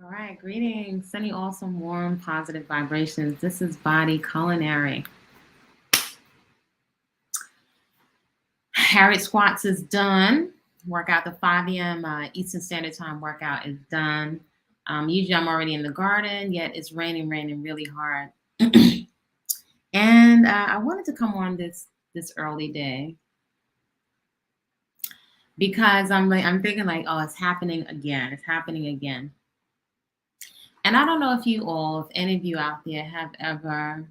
All right, greetings, sunny, awesome, warm, positive vibrations. This is Body-Culinary. Harriet squats is done. Workout, the 5 a.m. Eastern Standard Time workout is done. Usually I'm already in the garden, yet it's raining really hard. And I wanted to come on this early day because I'm thinking like, oh, it's happening again. It's happening again. And I don't know if any of you out there have ever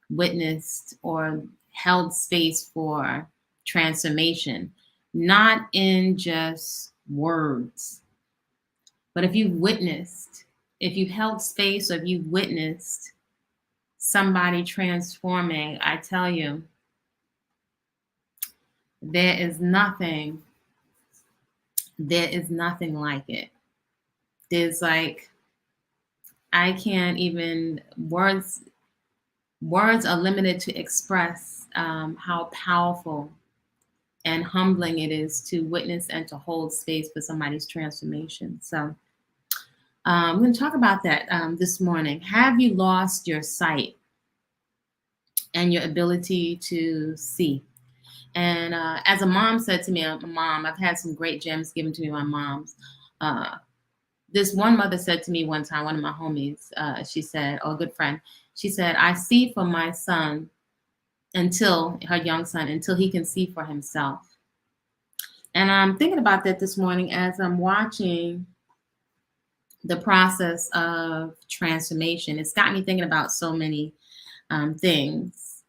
witnessed or held space for transformation, not in just words, but if you've held space or if you've witnessed somebody transforming, I tell you, there is nothing like it. There's like, I can't even, words are limited to express how powerful and humbling it is to witness and to hold space for somebody's transformation. So I'm going to talk about that this morning. Have you lost your sight and your ability to see? And as a mom said to me, I'm a mom, I've had some great gems given to me by moms. This one mother said to me one time, one of my homies, she said, or a good friend, she said, I see for my son her young son, until he can see for himself. And I'm thinking about that this morning as I'm watching the process of transformation. It's got me thinking about so many things.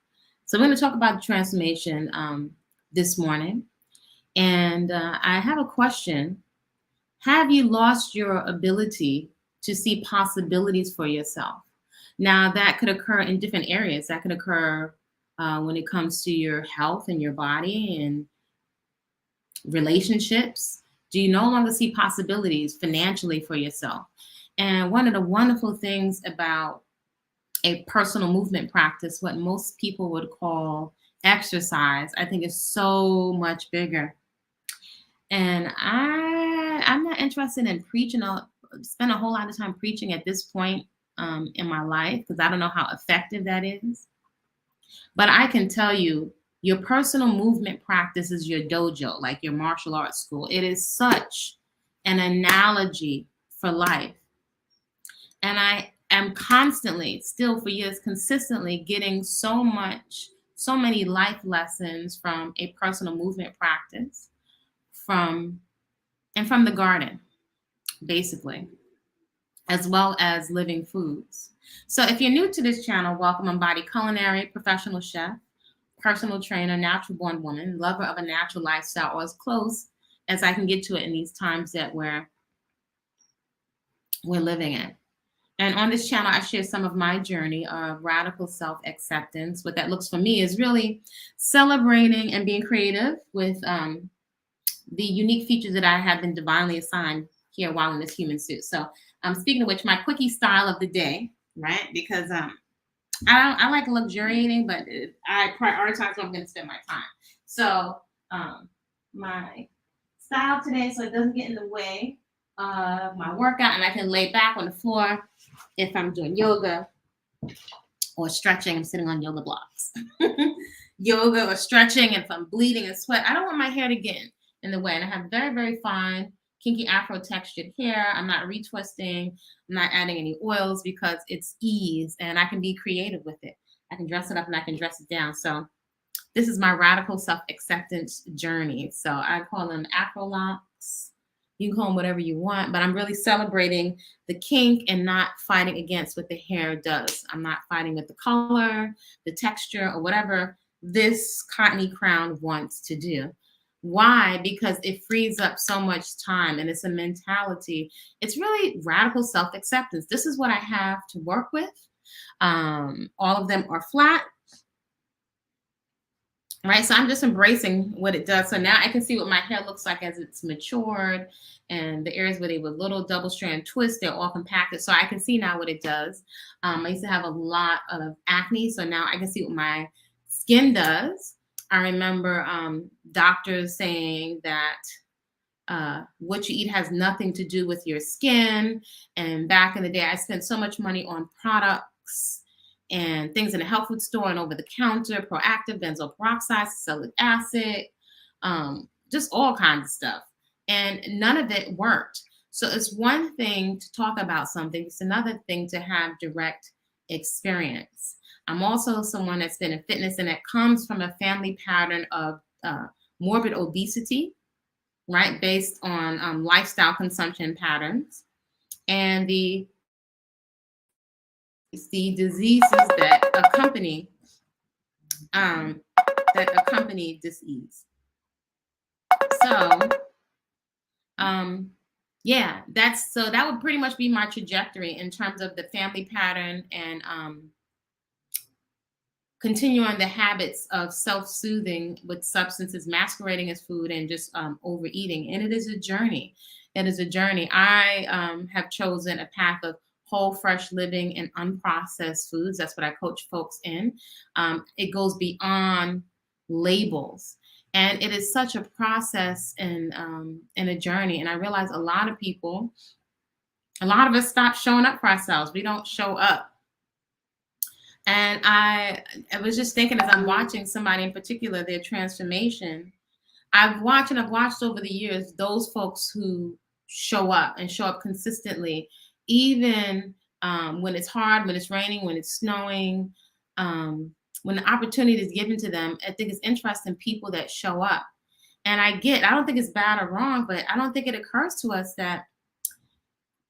So we're going to talk about the transformation this morning. And I have a question. Have you lost your ability to see possibilities for yourself? Now, that could occur in different areas. That could occur when it comes to your health and your body and relationships. Do you no longer see possibilities financially for yourself? And one of the wonderful things about a personal movement practice, what most people would call exercise, I think is so much bigger. And I'm not interested in preaching. I'll spend a whole lot of time preaching at this point in my life because I don't know how effective that is. But I can tell you, your personal movement practice is your dojo, like your martial arts school. It is such an analogy for life. And I am constantly, still for years, consistently getting so many life lessons from a personal movement practice, from the garden, basically, as well as living foods. So if you're new to this channel, welcome. I'm Body-Culinary, professional chef, personal trainer, natural born woman, lover of a natural lifestyle, or as close as I can get to it in these times that we're living in. And on this channel, I share some of my journey of radical self-acceptance. What that looks for me is really celebrating and being creative with the unique features that I have been divinely assigned here while in this human suit. So speaking of which, my quickie style of the day, right? Because I like luxuriating, but I prioritize where I'm going to spend my time. So my style today, so it doesn't get in the way of my workout, and I can lay back on the floor if I'm doing yoga or stretching. I'm sitting on yoga blocks. Yoga or stretching, and if I'm bleeding and sweat, I don't want my hair to get in the way. And I have very, very fine, kinky afro textured hair. I'm not retwisting. I'm not adding any oils because it's ease, and I can be creative with it. I can dress it up and I can dress it down. So this is my radical self-acceptance journey. So I call them afro locks. You can call them whatever you want, but I'm really celebrating the kink and not fighting against what the hair does. I'm not fighting with the color, the texture, or whatever this cottony crown wants to do. Why? Because it frees up so much time, and it's a mentality. It's really radical self-acceptance. This is what I have to work with. All of them are flat. Right, so I'm just embracing what it does. So now I can see what my hair looks like as it's matured, and the areas where they were little double strand twists, they're all compacted. So I can see now what it does. I used to have a lot of acne, so now I can see what my skin does. I remember doctors saying that what you eat has nothing to do with your skin. And back in the day, I spent so much money on products and things in a health food store and over the counter, proactive, benzoyl peroxide, salicylic acid, just all kinds of stuff. And none of it worked. So it's one thing to talk about something, it's another thing to have direct experience. I'm also someone that's been in fitness and that comes from a family pattern of morbid obesity, right, based on lifestyle consumption patterns and the diseases that accompany disease. So, yeah, that would pretty much be my trajectory in terms of the family pattern and continue on the habits of self-soothing with substances masquerading as food and just overeating. And it is a journey. It is a journey. I have chosen a path of whole, fresh living and unprocessed foods. That's what I coach folks in. It goes beyond labels. And it is such a process and a journey. And I realize a lot of us stop showing up for ourselves. We don't show up. And I was just thinking as I'm watching somebody in particular, their transformation, I've watched over the years those folks who show up consistently, even when it's hard, when it's raining, when it's snowing, when the opportunity is given to them. I think it's interesting people that show up. And I don't think it's bad or wrong, but I don't think it occurs to us that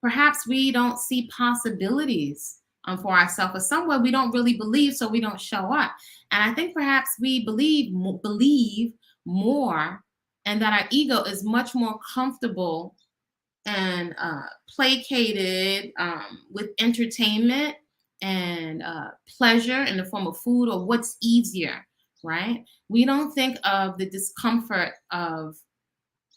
perhaps we don't see possibilities for ourselves, or somewhere we don't really believe, so we don't show up. And I think perhaps we believe more, and that our ego is much more comfortable and placated with entertainment and pleasure in the form of food or what's easier, right? We don't think of the discomfort of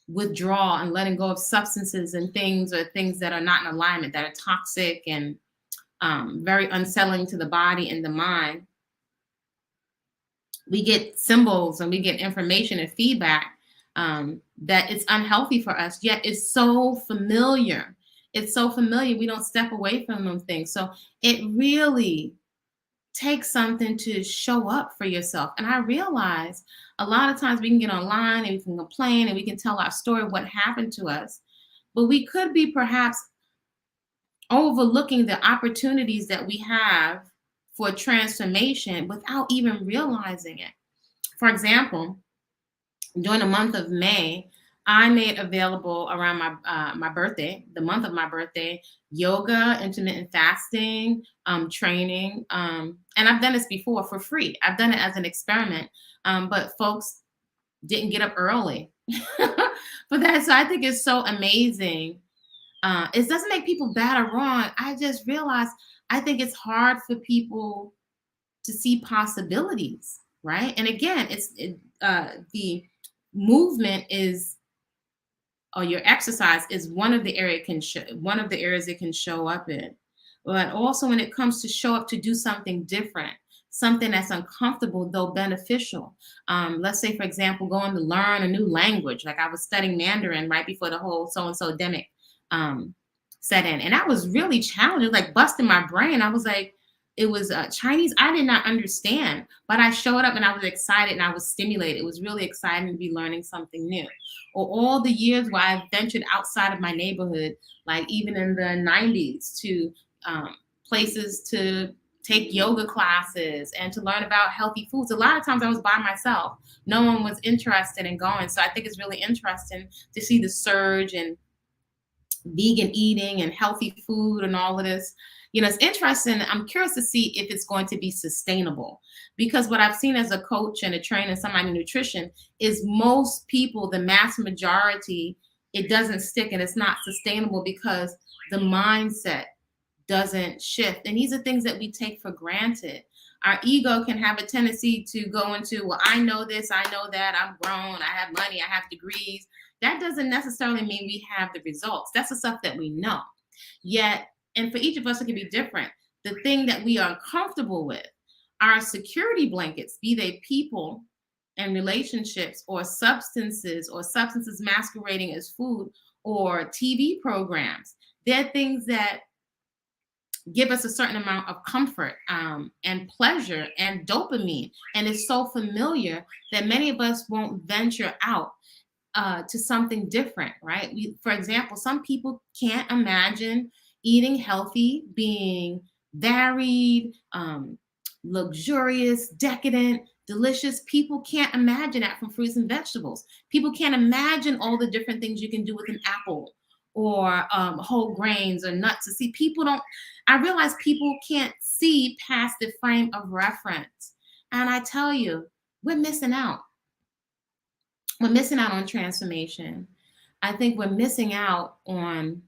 withdrawal and letting go of substances and things that are not in alignment, that are toxic and very unsettling to the body and the mind. We get symbols and we get information and feedback that it's unhealthy for us, yet it's so familiar. It's so familiar. We don't step away from those things. So it really takes something to show up for yourself. And I realize a lot of times we can get online and we can complain and we can tell our story of what happened to us, but we could be perhaps overlooking the opportunities that we have for transformation without even realizing it. For example, during the month of May, I made available around my birthday, the month of my birthday, yoga, intermittent fasting, training, and I've done this before for free. I've done it as an experiment, but folks didn't get up early for that. So I think it's so amazing. It doesn't make people bad or wrong. I just realized I think it's hard for people to see possibilities, right? And again, the movement is, or your exercise is one of the areas it can show up in. But also when it comes to show up to do something different, something that's uncomfortable though beneficial. Let's say, for example, going to learn a new language. Like I was studying Mandarin right before the whole so-and-so demic set in. And I was really challenged. It was like busting my brain. I was like, it was Chinese. I did not understand, but I showed up and I was excited and I was stimulated. It was really exciting to be learning something new. Or all the years where I've ventured outside of my neighborhood, like even in the 90s, to places to take yoga classes and to learn about healthy foods. A lot of times I was by myself. No one was interested in going. So I think it's really interesting to see the surge in vegan eating and healthy food and all of this. You know, it's interesting. I'm curious to see if it's going to be sustainable, because what I've seen as a coach and a trainer and somebody in nutrition is most people, the mass majority, it doesn't stick and it's not sustainable because the mindset doesn't shift. And these are things that we take for granted. Our ego can have a tendency to go into, well, I know this, I know that, I'm grown, I have money, I have degrees. That doesn't necessarily mean we have the results. That's the stuff that we know. Yet, and for each of us, it can be different. The thing that we are comfortable with, our security blankets, be they people and relationships, or substances masquerading as food, or TV programs. They're things that give us a certain amount of comfort and pleasure and dopamine. And it's so familiar that many of us won't venture out to something different, right? For example, some people can't imagine eating healthy, being varied, luxurious, decadent, delicious. People can't imagine that from fruits and vegetables. People can't imagine all the different things you can do with an apple, or whole grains or nuts. To see, people don't, I realize people can't see past the frame of reference. And I tell you, we're missing out. We're missing out on transformation. I think we're missing out on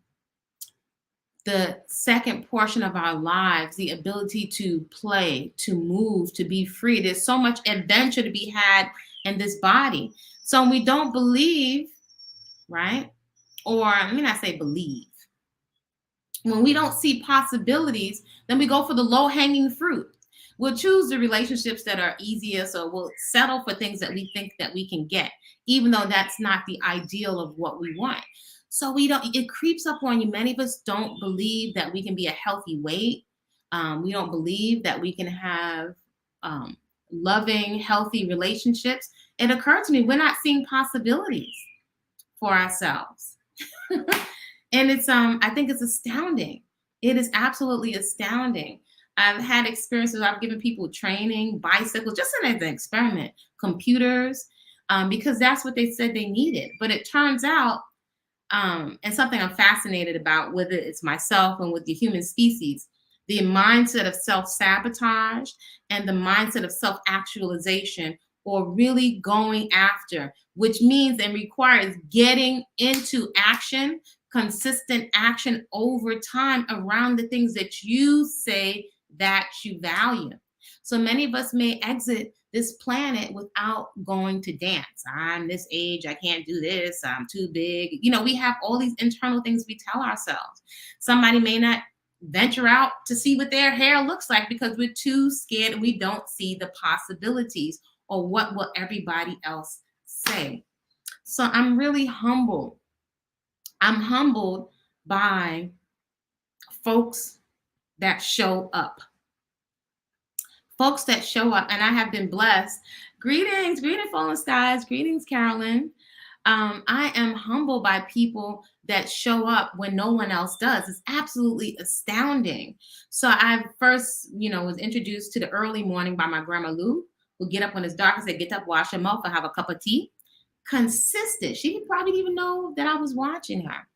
the second portion of our lives, the ability to play, to move, to be free. There's so much adventure to be had in this body. So when we don't believe, right? Or let me not say believe. When we don't see possibilities, then we go for the low-hanging fruit. We'll choose the relationships that are easiest, or we'll settle for things that we think that we can get, even though that's not the ideal of what we want. So it creeps up on you. Many of us don't believe that we can be a healthy weight. We don't believe that we can have loving, healthy relationships. It occurred to me, we're not seeing possibilities for ourselves. And it's I think it's astounding. It is absolutely astounding. I've had experiences. I've given people training, bicycles, just as an experiment, computers, because that's what they said they needed. But it turns out, and something I'm fascinated about, whether it's myself and with the human species, the mindset of self-sabotage and the mindset of self-actualization, or really going after, which means and requires getting into action, consistent action over time around the things that you say that you value. So many of us may exit this planet without going to dance. I'm this age, I can't do this, I'm too big. We have all these internal things we tell ourselves. Somebody may not venture out to see what their hair looks like because we're too scared and we don't see the possibilities, or what will everybody else say. So I'm really humbled. I'm humbled by folks that show up. Folks that show up, and I have been blessed. Greetings, Fallen Skies. Greetings, Carolyn. I am humbled by people that show up when no one else does. It's absolutely astounding. So I first, was introduced to the early morning by my grandma Lou, who get up when it's dark and say, get up, wash your mouth, and have a cup of tea. Consistent. She probably didn't even know that I was watching her.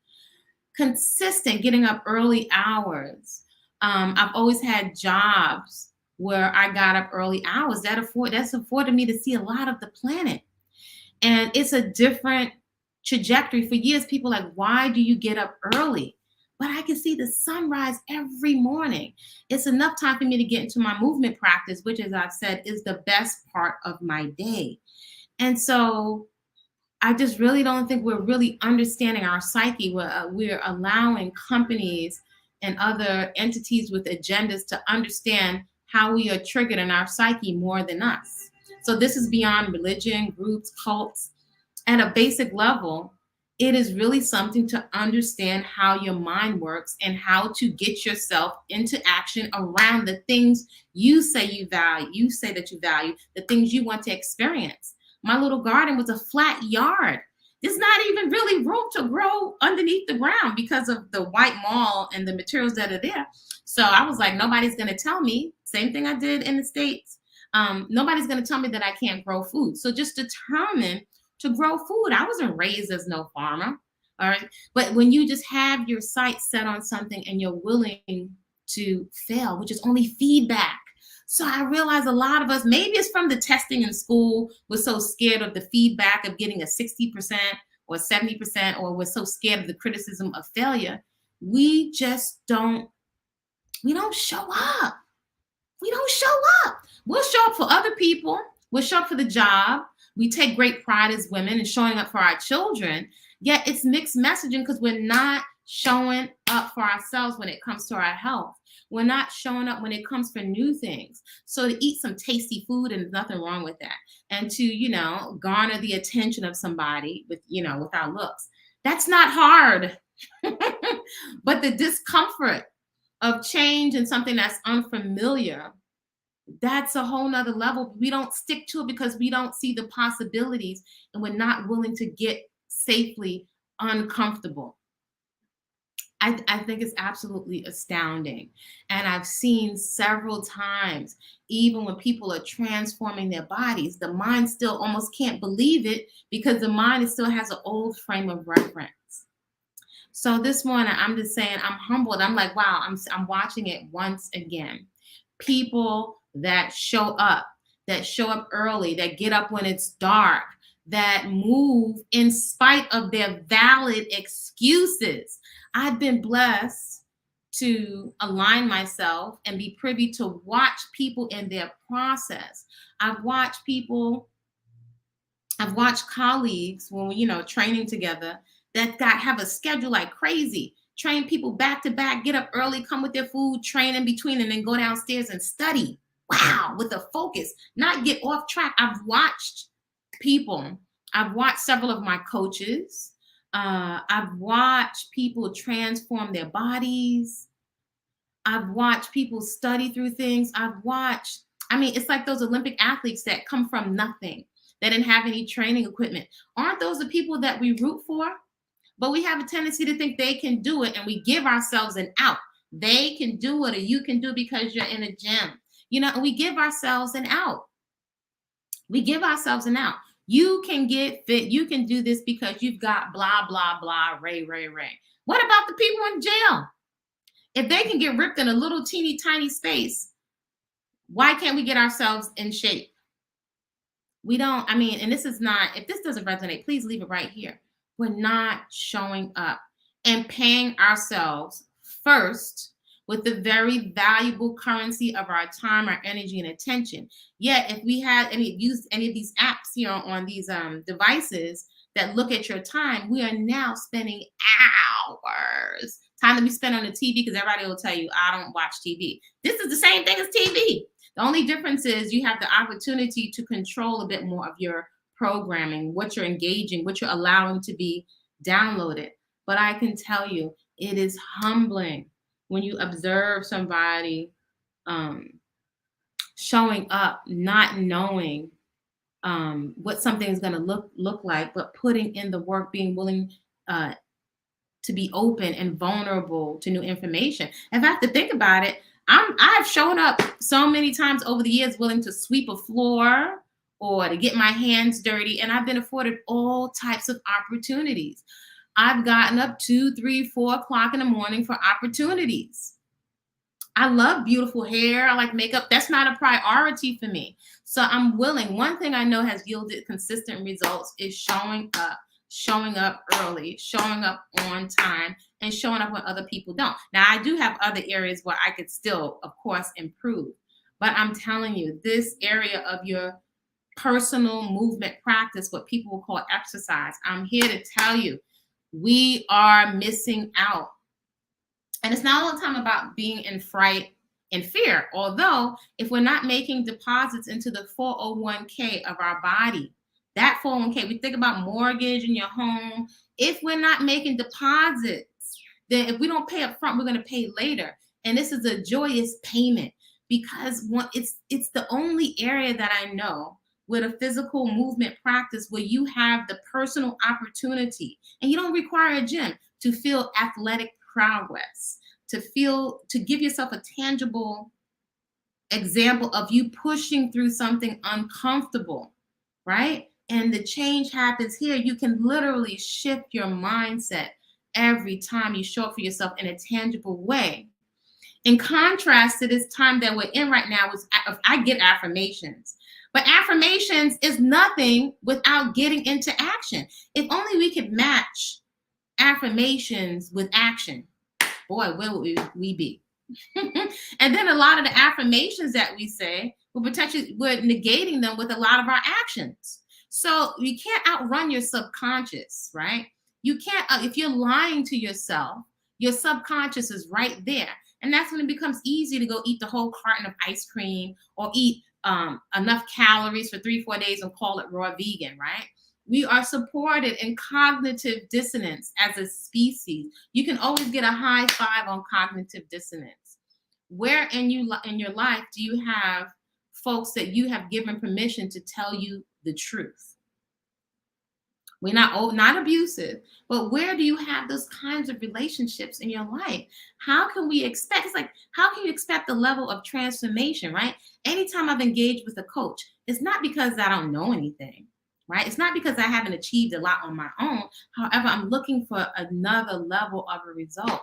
Consistent, getting up early hours. I've always had jobs where I got up early hours. That's afforded me to see a lot of the planet. And it's a different trajectory. For years, people are like, why do you get up early? But I can see the sunrise every morning. It's enough time for me to get into my movement practice, which, as I've said, is the best part of my day. And so I just really don't think we're really understanding our psyche. We're allowing companies and other entities with agendas to understand how we are triggered in our psyche more than us. So this is beyond religion, groups, cults. At a basic level, it is really something to understand how your mind works and how to get yourself into action around the things you say you value, the things you want to experience. My little garden was a flat yard. There's not even really room to grow underneath the ground because of the white mold and the materials that are there. So I was like, nobody's going to tell me. Same thing I did in the States. Nobody's going to tell me that I can't grow food. So just determined to grow food. I wasn't raised as no farmer. All right. But when you just have your sights set on something and you're willing to fail, which is only feedback. So I realized a lot of us, maybe it's from the testing in school, we're so scared of the feedback of getting a 60% or 70%, or we're so scared of the criticism of failure. We don't show up. We don't show up. We'll show up for other people. We'll show up for the job. We take great pride as women in showing up for our children. Yet it's mixed messaging because we're not showing up for ourselves when it comes to our health. We're not showing up when it comes for new things. So to eat some tasty food, and there's nothing wrong with that, and to, garner the attention of somebody with our looks, that's not hard. But the discomfort of change and something that's unfamiliar, that's a whole nother level. We don't stick to it because we don't see the possibilities, and we're not willing to get safely uncomfortable. I think it's absolutely astounding. And I've seen several times, even when people are transforming their bodies, the mind still almost can't believe it because the mind still has an old frame of reference. So this morning, I'm just saying, I'm humbled. I'm like, wow, I'm watching it once again. People that show up early, that get up when it's dark, that move in spite of their valid excuses. I've been blessed to align myself and be privy to watch people in their process. I've watched colleagues when we, training together, that have a schedule like crazy. Train people back to back, get up early, come with their food, train in between, and then go downstairs and study. Wow, with a focus, not get off track. I've watched several of my coaches. I've watched people transform their bodies. I've watched people study through things. It's like those Olympic athletes that come from nothing, that didn't have any training equipment. Aren't those the people that we root for? But we have a tendency to think they can do it, and we give ourselves an out. They can do it, or you can do it because you're in a gym. And we give ourselves an out. You can get fit. You can do this because you've got blah, blah, blah, ray. What about the people in jail? If they can get ripped in a little teeny tiny space, why can't we get ourselves in shape? We don't, and this is not, if this doesn't resonate, please leave it right here. We're not showing up and paying ourselves first with the very valuable currency of our time, our energy, and attention. Yet, if we had used any of these apps here on these devices that look at your time, we are now spending hours, time that we spend on the TV, because everybody will tell you, I don't watch TV. This is the same thing as TV. The only difference is you have the opportunity to control a bit more of your programming, what you're engaging, what you're allowing to be downloaded. But I can tell you, it is humbling when you observe somebody showing up, not knowing what something is going to look like, but putting in the work, being willing to be open and vulnerable to new information. If I have to think about it, I've shown up so many times over the years willing to sweep a floor or to get my hands dirty, and I've been afforded all types of opportunities. I've gotten up 2, 3, 4 o'clock in the morning for opportunities. I love beautiful hair. I like makeup. That's not a priority for me. So I'm willing. One thing I know has yielded consistent results is showing up early, showing up on time, and showing up when other people don't. Now, I do have other areas where I could still, of course, improve. But I'm telling you, this area of your personal movement practice, what people will call exercise, I'm here to tell you, we are missing out. And it's not all the time about being in fright and fear. Although, if we're not making deposits into the 401k of our body, that 401k, we think about mortgage in your home. If we're not making deposits, then if we don't pay up front, we're going to pay later. And this is a joyous payment, because it's the only area that I know with a physical movement practice where you have the personal opportunity, and you don't require a gym, to feel athletic progress, to give yourself a tangible example of you pushing through something uncomfortable, right? And the change happens here. You can literally shift your mindset every time you show up for yourself in a tangible way. In contrast to this time that we're in right now, I get affirmations. But affirmations is nothing without getting into action. If only we could match affirmations with action, boy, where would we be? And then a lot of the affirmations that we say, we're negating them with a lot of our actions. So you can't outrun your subconscious, right? You can't, if you're lying to yourself, Your subconscious is right there. And that's when it becomes easy to go eat the whole carton of ice cream or eat enough calories for 3, 4 days and call it raw vegan, right? We are supported in cognitive dissonance as a species. You can always get a high five on cognitive dissonance. Where in your life do you have folks that you have given permission to tell you the truth? We're not abusive, but where do you have those kinds of relationships in your life? How can we expect? It's like, how can you expect the level of transformation, right? Anytime I've engaged with a coach, it's not because I don't know anything, right? It's not because I haven't achieved a lot on my own. However, I'm looking for another level of a result.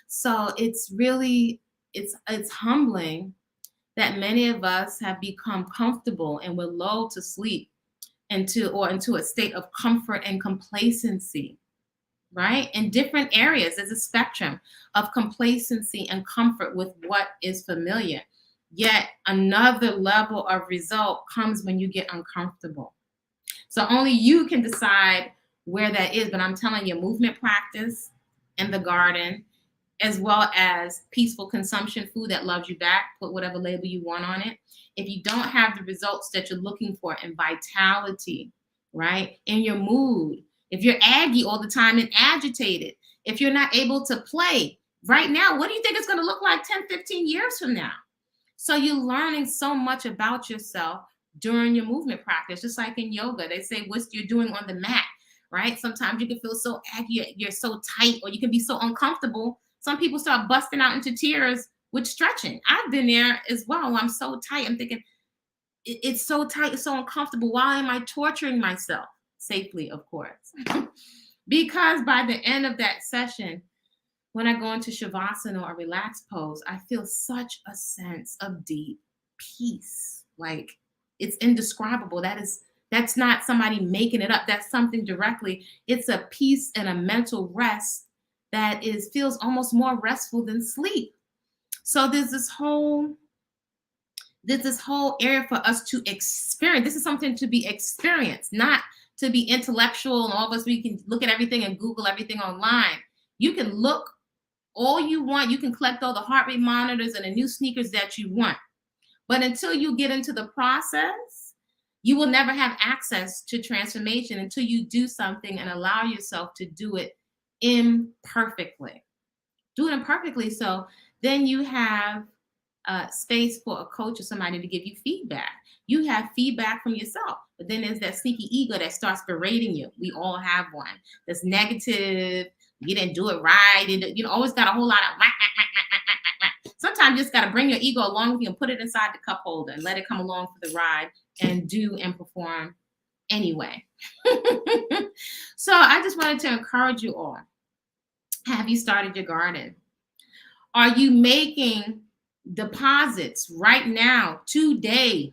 So it's really, it's humbling that many of us have become comfortable and we're lulled to sleep into a state of comfort and complacency, right? In different areas, there's a spectrum of complacency and comfort with what is familiar. Yet another level of result comes when you get uncomfortable. So only you can decide where that is. But I'm telling you, movement practice in the garden, as well as peaceful consumption, food that loves you back, put whatever label you want on it. If you don't have the results that you're looking for in vitality, right, in your mood, if you're aggy all the time and agitated, if you're not able to play right now, what do you think it's going to look like 10, 15 years from now? So you're learning so much about yourself during your movement practice, just like in yoga. They say what you're doing on the mat, right? Sometimes you can feel so aggy, you're so tight, or you can be so uncomfortable. Some people start busting out into tears with stretching. I've been there as well. I'm so tight. I'm thinking, it's so tight, it's so uncomfortable. Why am I torturing myself? Safely, of course. Because by the end of that session, when I go into Shavasana or relaxed pose, I feel such a sense of deep peace. Like, it's indescribable. That's not somebody making it up. That's something directly. It's a peace and a mental rest that feels almost more restful than sleep. So there's this whole area for us to experience. This is something to be experienced, not to be intellectual. And all of us, we can look at everything and Google everything online. You can look all you want. You can collect all the heart rate monitors and the new sneakers that you want. But until you get into the process, you will never have access to transformation until you do something and allow yourself to do it imperfectly. Do it imperfectly. So then you have space for a coach or somebody to give you feedback. You have feedback from yourself, but then there's that sneaky ego that starts berating you. We all have one that's negative. You didn't do it right. You always got a whole lot of. Sometimes you just got to bring your ego along with you and put it inside the cup holder and let it come along for the ride and do and perform anyway. So I just wanted to encourage you all. Have you started your garden? Are you making deposits right now, today?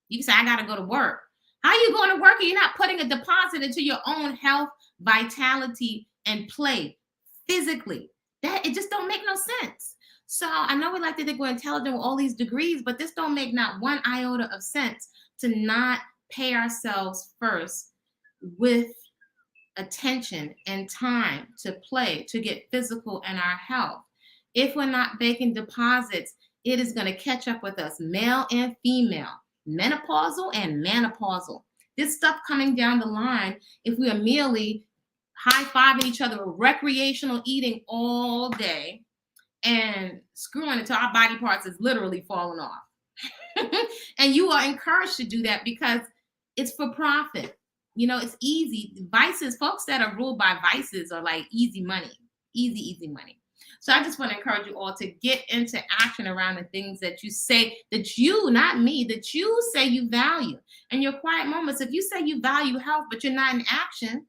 You can say, I got to go to work. How are you going to work and you're not putting a deposit into your own health, vitality, and play physically? That it just don't make no sense. So I know we like to think we're intelligent with all these degrees, but this don't make not one iota of sense to not pay ourselves first with attention and time to play, to get physical in our health. If we're not making deposits, it is going to catch up with us, male and female, menopausal and menopausal. This stuff coming down the line, if we are merely high-fiving each other with recreational eating all day and screwing into our body parts is literally falling off. And you are encouraged to do that because it's for profit. It's easy. Vices, folks that are ruled by vices are like easy money, easy money. So I just want to encourage you all to get into action around the things that you say, that you, not me, that you say you value. And your quiet moments, if you say you value health, but you're not in action,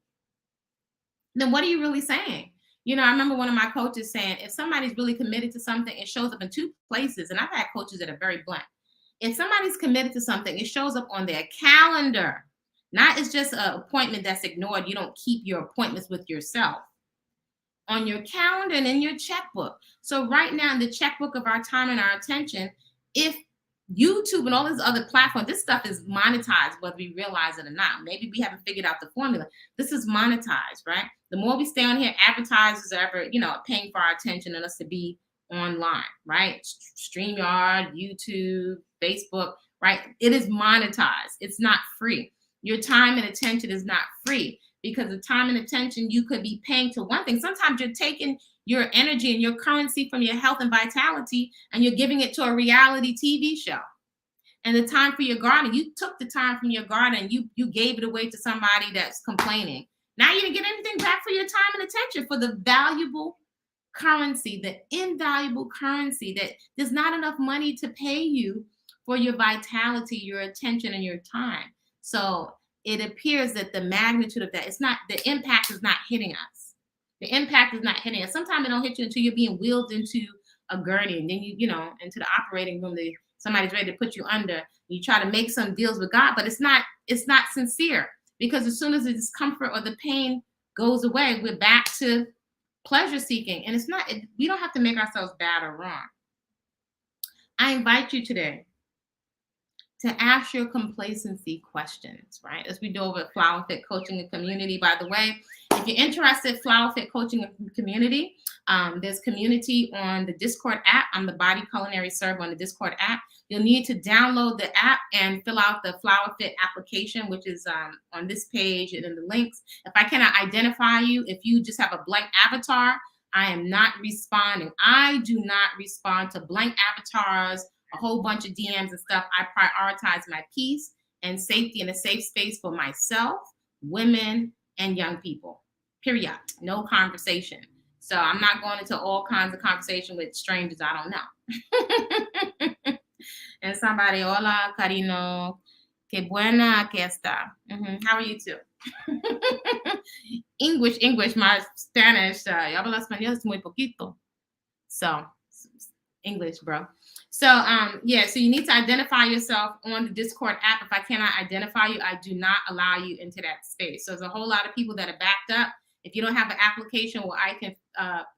then what are you really saying? I remember one of my coaches saying, if somebody's really committed to something, it shows up in two places. And I've had coaches that are very blunt. If somebody's committed to something, it shows up on their calendar. Not it's just an appointment that's ignored. You don't keep your appointments with yourself. On your calendar and in your checkbook. So right now in the checkbook of our time and our attention, if YouTube and all these other platforms, this stuff is monetized, whether we realize it or not. Maybe we haven't figured out the formula. This is monetized, right? The more we stay on here, advertisers are ever, paying for our attention and us to be online, right? StreamYard, YouTube, Facebook, right? It is monetized. It's not free. Your time and attention is not free, because the time and attention you could be paying to one thing. Sometimes you're taking your energy and your currency from your health and vitality, and you're giving it to a reality TV show. And the time for your garden, you took the time from your garden, you gave it away to somebody that's complaining. Now you didn't get anything back for your time and attention, for the valuable currency, the invaluable currency that there's not enough money to pay you for your vitality, your attention, and your time. So it appears that the magnitude of that, the impact is not hitting us. The impact is not hitting us. Sometimes it don't hit you until you're being wheeled into a gurney, and then into the operating room. Somebody's ready to put you under. You try to make some deals with God, but it's not sincere, because as soon as the discomfort or the pain goes away, we're back to pleasure seeking. And we don't have to make ourselves bad or wrong. I invite you today to ask your complacency questions, right? As we do over at Flower Fit Coaching and Community. By the way, if you're interested in Flower Fit Coaching and Community, there's community on the Discord app. I'm the Body-Culinary server on the Discord app. You'll need to download the app and fill out the Flower Fit application, which is on this page and in the links. If I cannot identify you, if you just have a blank avatar, I am not responding. I do not respond to blank avatars, a whole bunch of DMs and stuff. I prioritize my peace and safety in a safe space for myself, women, and young people. Period. No conversation. So I'm not going into all kinds of conversation with strangers I don't know. And somebody, hola, cariño, que buena que está. How are you too? English, my Spanish, yo hablo español es muy poquito. So, English, bro. So, so you need to identify yourself on the Discord app. If I cannot identify you, I do not allow you into that space. So there's a whole lot of people that are backed up. If you don't have an application where I can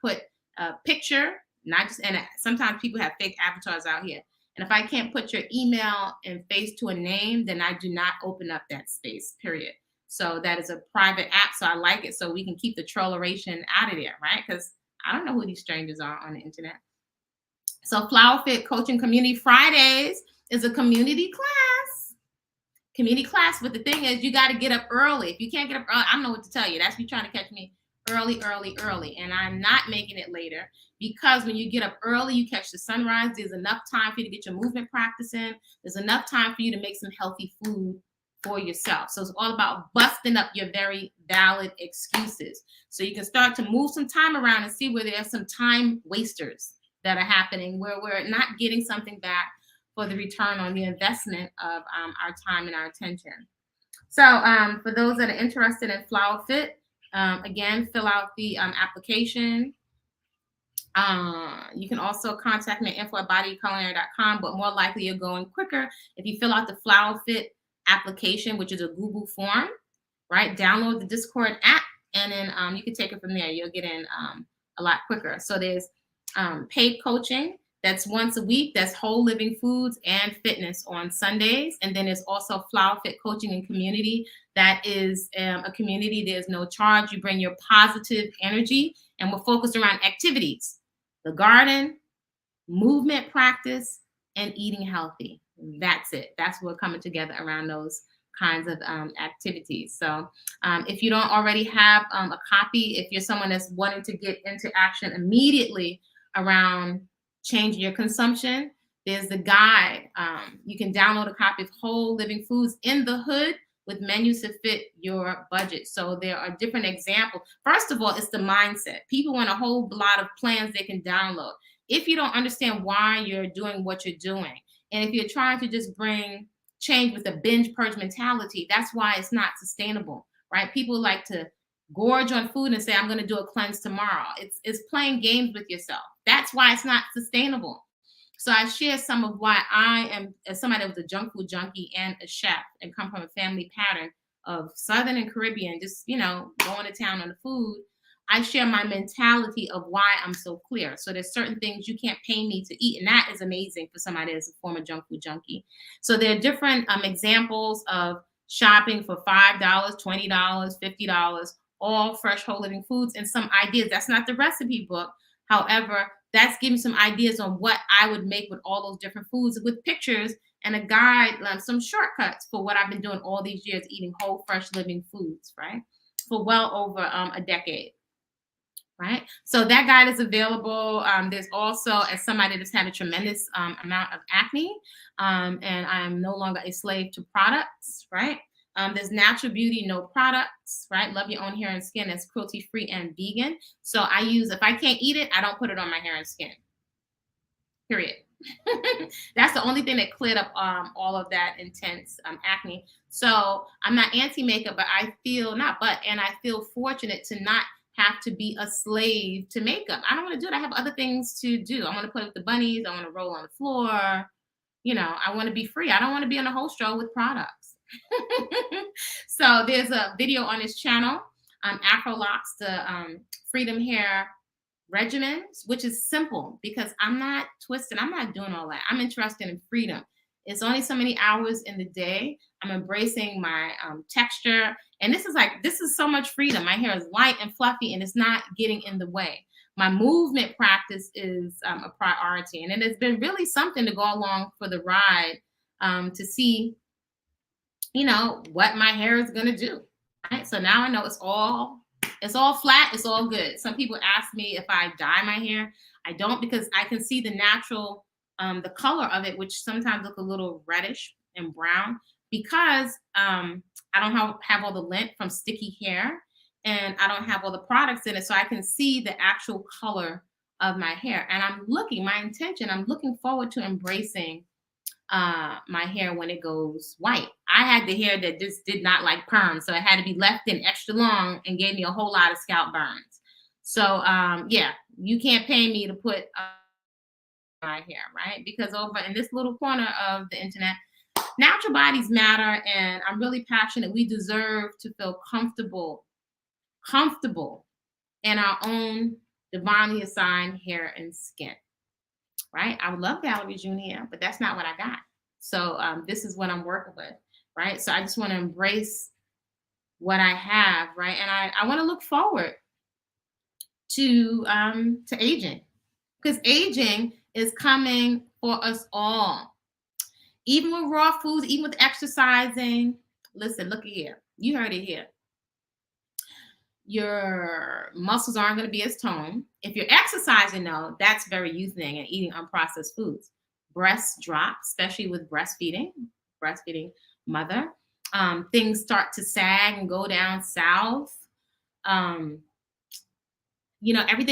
put a picture, and sometimes people have fake avatars out here. And if I can't put your email and face to a name, then I do not open up that space, period. So that is a private app. So I like it, so we can keep the trolleration out of there, right? Because I don't know who these strangers are on the internet. So Flower Fit Coaching Community Fridays is a community class. But the thing is, you got to get up early. If you can't get up early, I don't know what to tell you. That's you trying to catch me early. And I'm not making it later, because when you get up early, you catch the sunrise. There's enough time for you to get your movement practice in. There's enough time for you to make some healthy food for yourself. So it's all about busting up your very valid excuses. So you can start to move some time around and see where there are some time wasters that are happening, where we're not getting something back for the return on the investment of our time and our attention. So for those that are interested in Flower Fit, again, fill out the application. You can also contact me at info@bodyculinary.com, but more likely you're going quicker if you fill out the Flower Fit application, which is a Google form, right? Download the Discord app, and then you can take it from there. You'll get in a lot quicker. So there's paid coaching that's once a week. That's whole living foods and fitness on Sundays. And then there's also Flower Fit Coaching and Community. That is a community. There's no charge. You bring your positive energy, and we're focused around activities: the garden, movement practice, and eating healthy. That's it. That's what we're coming together around, those kinds of activities. So if you don't already have a copy, if you're someone that's wanting to get into action immediately around changing your consumption, there's the guide. You can download a copy of Whole Living Foods in the Hood with menus to fit your budget. So there are different examples. First of all, it's the mindset. People want a whole lot of plans they can download. If you don't understand why you're doing what you're doing, and if you're trying to just bring change with a binge purge mentality, that's why it's not sustainable, right? People like to gorge on food and say, I'm going to do a cleanse tomorrow. It's playing games with yourself. That's why it's not sustainable. So I share some of why I am, as somebody that was a junk food junkie and a chef and come from a family pattern of Southern and Caribbean, just, going to town on the food. I share my mentality of why I'm so clear. So there's certain things you can't pay me to eat, and that is amazing for somebody that's a former junk food junkie. So there are different examples of shopping for $5, $20, $50, all fresh whole living foods, and some ideas. That's not the recipe book. However, that's giving some ideas on what I would make with all those different foods with pictures and a guide, some shortcuts for what I've been doing all these years, eating whole, fresh living foods, right? For well over a decade. Right. So that guide is available. There's also, as somebody that's had a tremendous amount of acne, and I'm no longer a slave to products, right? There's natural beauty, no products, right? Love your own hair and skin. That's cruelty free and vegan. So I use, if I can't eat it, I don't put it on my hair and skin. Period. That's the only thing that cleared up all of that intense acne. So I'm not anti-makeup, but I feel and I feel fortunate to not have to be a slave to makeup. I don't want to do it. I have other things to do. I want to play with the bunnies. I want to roll on the floor. I want to be free. I don't want to be on a whole stroll with products. So there's a video on this channel, Afro Locks, the Freedom Hair regimens, which is simple because I'm not twisted. I'm not doing all that. I'm interested in freedom. It's only so many hours in the day. I'm embracing my texture. And this is so much freedom. My hair is light and fluffy and it's not getting in the way. My movement practice is a priority. And it has been really something to go along for the ride to see, what my hair is going to do. Right? So now I know it's all flat. It's all good. Some people ask me if I dye my hair. I don't, because I can see the natural, the color of it, which sometimes look a little reddish and brown because I don't have all the lint from sticky hair and I don't have all the products in it. So I can see the actual color of my hair. And I'm looking forward to embracing my hair when it goes white. I had the hair that just did not like perm, so it had to be left in extra long and gave me a whole lot of scalp burns. So yeah, you can't pay me to put my hair, right? Because over in this little corner of the internet, natural bodies matter, and I'm really passionate. We deserve to feel comfortable in our own divinely assigned hair and skin. Right? I would love Gallery Junior, but that's not what I got. So this is what I'm working with, right? So I just want to embrace what I have, right? And I want to look forward to aging, because aging is coming for us all. Even with raw foods, even with exercising. Listen, look here. You heard it here. Your muscles aren't going to be as toned. If you're exercising, though, that's very you thing and eating unprocessed foods. Breasts drop, especially with breastfeeding mother. Things start to sag and go down south. Everything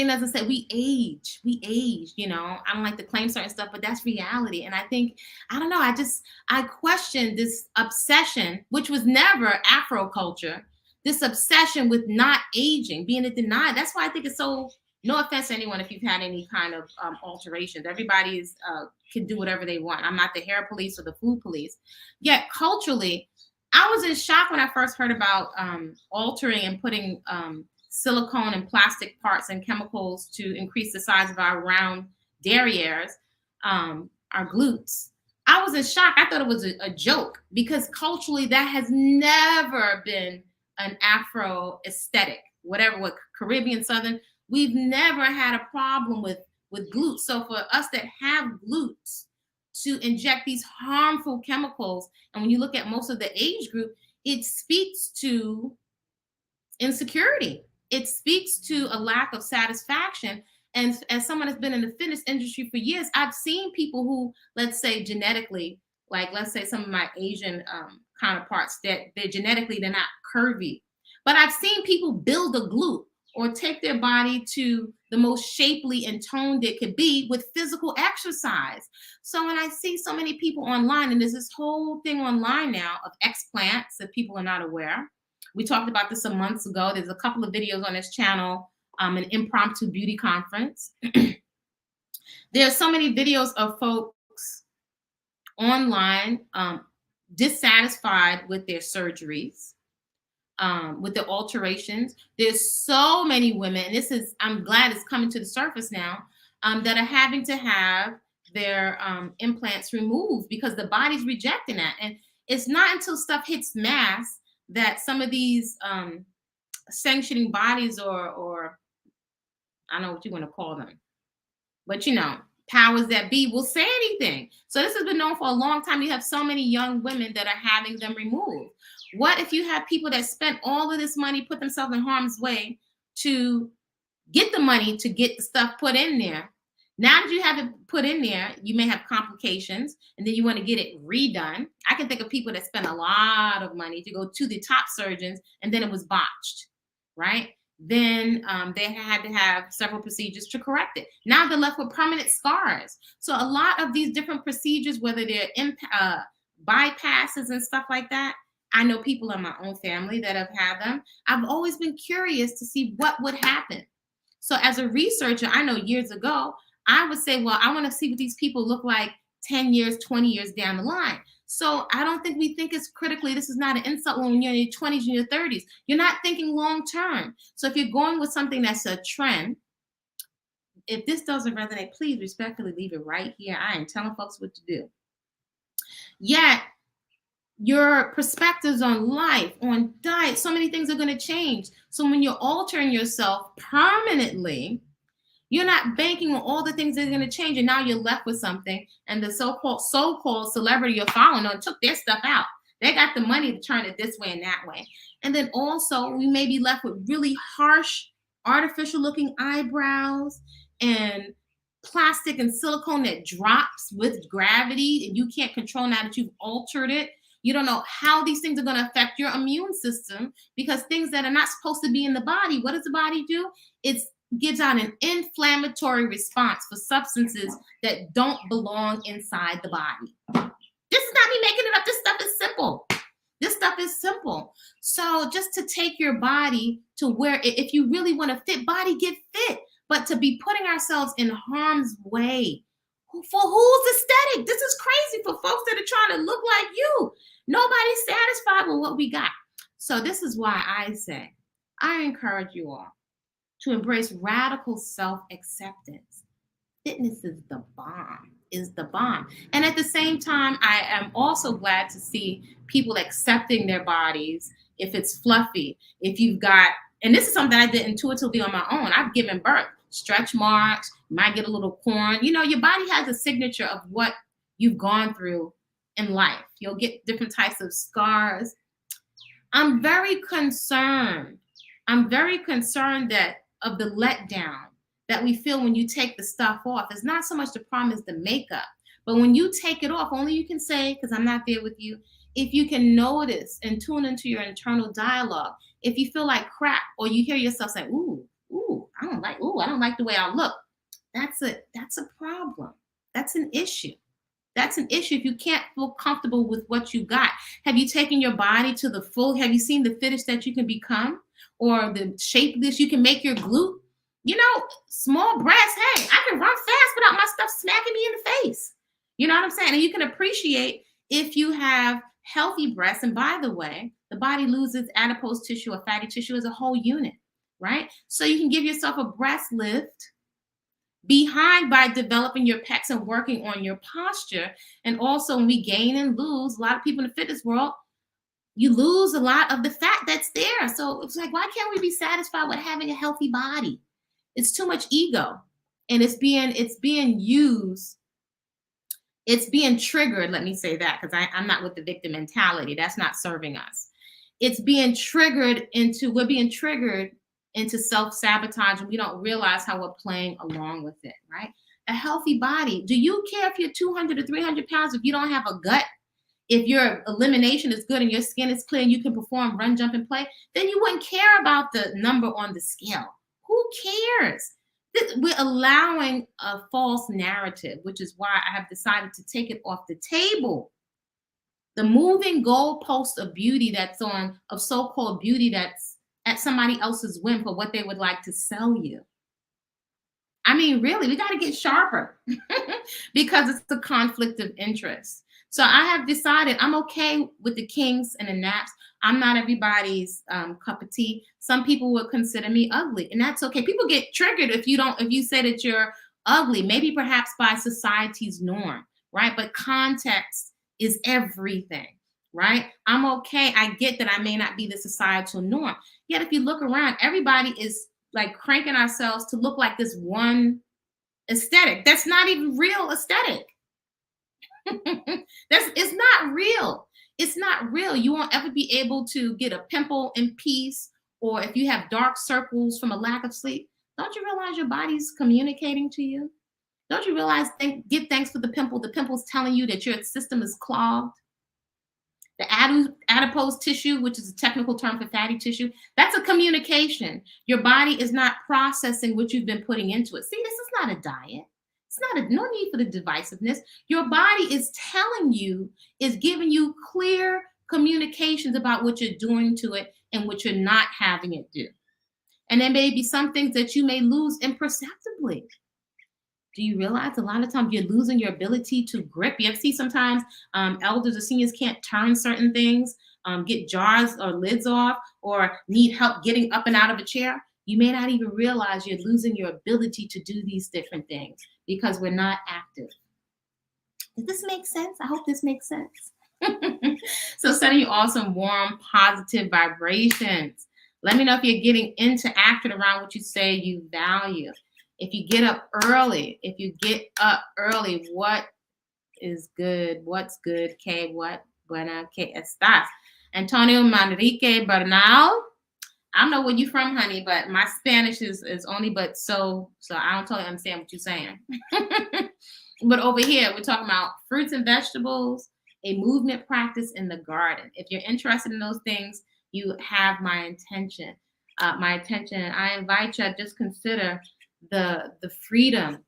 doesn't say we age, I don't like to claim certain stuff, but that's reality. And I think, I don't know, I question this obsession, which was never Afro culture, this obsession with not aging, being a denied. That's why I think it's so, no offense to anyone if you've had any kind of alterations. Everybody can do whatever they want. I'm not the hair police or the food police. Yet culturally, I was in shock when I first heard about altering and putting silicone and plastic parts and chemicals to increase the size of our round derrieres, our glutes. I was in shock. I thought it was a joke because culturally that has never been an Afro aesthetic, whatever, what Caribbean, Southern, we've never had a problem with glutes. So for us that have glutes to inject these harmful chemicals, and when you look at most of the age group, it speaks to insecurity. It speaks to a lack of satisfaction. And as someone that's been in the fitness industry for years, I've seen people who, let's say genetically, like let's say some of my Asian counterparts, that they're not curvy. But I've seen people build a glute or take their body to the most shapely and toned it could be with physical exercise. So when I see so many people online, and there's this whole thing online now of explants that people are not aware. We talked about this some months ago. There's a couple of videos on this channel, an impromptu beauty conference. There's so many videos of folks online dissatisfied with their surgeries, with the alterations. There's so many women, and I'm glad it's coming to the surface now, that are having to have their implants removed because the body's rejecting that. And it's not until stuff hits mass that some of these sanctioning bodies or I don't know what you want to call them, but powers that be will say anything. So this has been known for a long time. You have so many young women that are having them removed. What if you have people that spent all of this money, put themselves in harm's way to get the money to get the stuff put in there? Now that you have it put in there, you may have complications, and then you want to get it redone. I can think of people that spend a lot of money to go to the top surgeons, and then it was botched, right? Then they had to have several procedures to correct it. Now they're left with permanent scars. So a lot of these different procedures, whether they're bypasses and stuff like that, I know people in my own family that have had them. I've always been curious to see what would happen. So as a researcher, I know years ago, I would say, well, I want to see what these people look like 10 years, 20 years down the line. So I don't think we think it's critically. This is not an insult when you're in your 20s and your 30s. You're not thinking long term. So if you're going with something that's a trend, if this doesn't resonate, please respectfully leave it right here. I am telling folks what to do. Yet, your perspectives on life, on diet, so many things are going to change. So when you're altering yourself permanently, you're not banking on all the things that are going to change, and now you're left with something. And the so-called celebrity you're following on took their stuff out. They got the money to turn it this way and that way. And then also we may be left with really harsh, artificial-looking eyebrows and plastic and silicone that drops with gravity, and you can't control now that you've altered it. You don't know how these things are going to affect your immune system, because things that are not supposed to be in the body, what does the body do? It gives out an inflammatory response for substances that don't belong inside the body. This is not me making it up. This stuff is simple. This stuff is simple. So just to take your body to where, if you really want a fit body, get fit. But to be putting ourselves in harm's way, for whose aesthetic? This is crazy for folks that are trying to look like you. Nobody's satisfied with what we got. So this is why I say, I encourage you all to embrace radical self-acceptance. Fitness is the bomb, And at the same time, I am also glad to see people accepting their bodies if it's fluffy, if you've got, and this is something I did intuitively on my own. I've given birth, stretch marks, you might get a little corn. Your body has a signature of what you've gone through in life. You'll get different types of scars. I'm very concerned that of the letdown that we feel when you take the stuff off. It's not so much the problem as the makeup, but when you take it off, only you can say, because I'm not there with you, if you can notice and tune into your internal dialogue, if you feel like crap, or you hear yourself say, ooh, I don't like the way I look. That's a problem. That's an issue. That's an issue if you can't feel comfortable with what you got. Have you taken your body to the full? Have you seen the fittest that you can become, or the shape that you can make your glute? Small breasts, hey, I can run fast without my stuff smacking me in the face. You know what I'm saying? And you can appreciate if you have healthy breasts. And by the way, the body loses adipose tissue or fatty tissue as a whole unit, right? So you can give yourself a breast lift behind by developing your pecs and working on your posture. And also when we gain and lose, a lot of people in the fitness world, you lose a lot of the fat that's there. So it's like, why can't we be satisfied with having a healthy body? It's too much ego, and it's being used. It's being triggered. Let me say that, because I'm not with the victim mentality. That's not serving us. We're being triggered into self-sabotage, and we don't realize how we're playing along with it, right? A healthy body. Do you care if you're 200 or 300 pounds if you don't have a gut? If your elimination is good and your skin is clear and you can perform, run, jump, and play, then you wouldn't care about the number on the scale. Who cares? We're allowing a false narrative, which is why I have decided to take it off the table. The moving goalpost of beauty of so-called beauty that's at somebody else's whim for what they would like to sell you. I mean, really, we got to get sharper because it's a conflict of interest. So I have decided I'm okay with the kinks and the naps. I'm not everybody's cup of tea. Some people would consider me ugly, and that's okay. People get triggered if you say that you're ugly, maybe perhaps by society's norm, right? But context is everything, right? I'm okay. I get that I may not be the societal norm. Yet if you look around, everybody is like cranking ourselves to look like this one aesthetic. That's not even real aesthetic. It's not real. It's not real. You won't ever be able to get a pimple in peace, or if you have dark circles from a lack of sleep. Don't you realize your body's communicating to you? Don't you realize, give thanks for the pimple? The pimple's telling you that your system is clogged. The adipose tissue, which is a technical term for fatty tissue, that's a communication. Your body is not processing what you've been putting into it. See, this is not a diet. It's not no need for the divisiveness. Your body is telling you, is giving you clear communications about what you're doing to it and what you're not having it do. And there may be some things that you may lose imperceptibly. Do you realize a lot of times you're losing your ability to grip? You ever see sometimes elders or seniors can't turn certain things, get jars or lids off, or need help getting up and out of a chair? You may not even realize you're losing your ability to do these different things because we're not active. Does this make sense? I hope this makes sense. So sending you all some warm, positive vibrations. Let me know if you're getting interacted around what you say you value. If you get up early, what is good? What's good? Que what? Buena, que estás? Antonio Manrique Bernal. I don't know where you from, honey, but my Spanish is only but so I don't totally understand what you're saying. But over here, we're talking about fruits and vegetables, a movement practice in the garden. If you're interested in those things, you have my attention. I invite you to just consider the freedom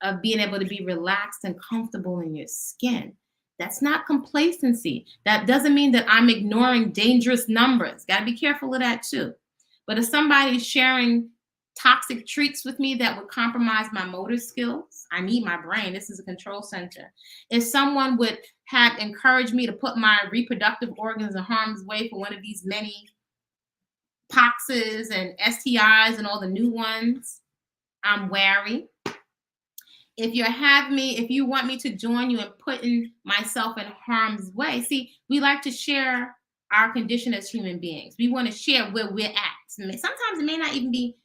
of being able to be relaxed and comfortable in your skin. That's not complacency. That doesn't mean that I'm ignoring dangerous numbers. Got to be careful of that too. But if somebody's sharing toxic treats with me that would compromise my motor skills, I need my brain. This is a control center. If someone would have encouraged me to put my reproductive organs in harm's way for one of these many poxes and STIs and all the new ones, I'm wary. If you want me to join you in putting myself in harm's way, see, we like to share our condition as human beings. We want to share where we're at. Sometimes it may not even be,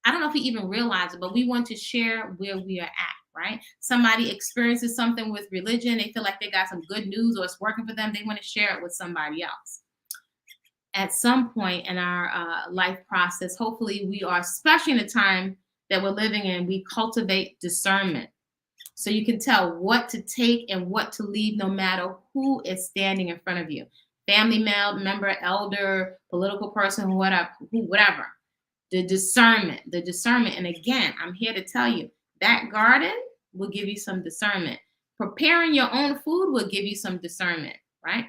I don't know if we even realize it, but we want to share where we are at, right? Somebody experiences something with religion. They feel like they got some good news or it's working for them. They want to share it with somebody else. At some point in our life process, hopefully we are, especially in the time that we're living in, we cultivate discernment. So you can tell what to take and what to leave no matter who is standing in front of you. Family member, elder, political person, whatever. The discernment. And again, I'm here to tell you that garden will give you some discernment. Preparing your own food will give you some discernment, right?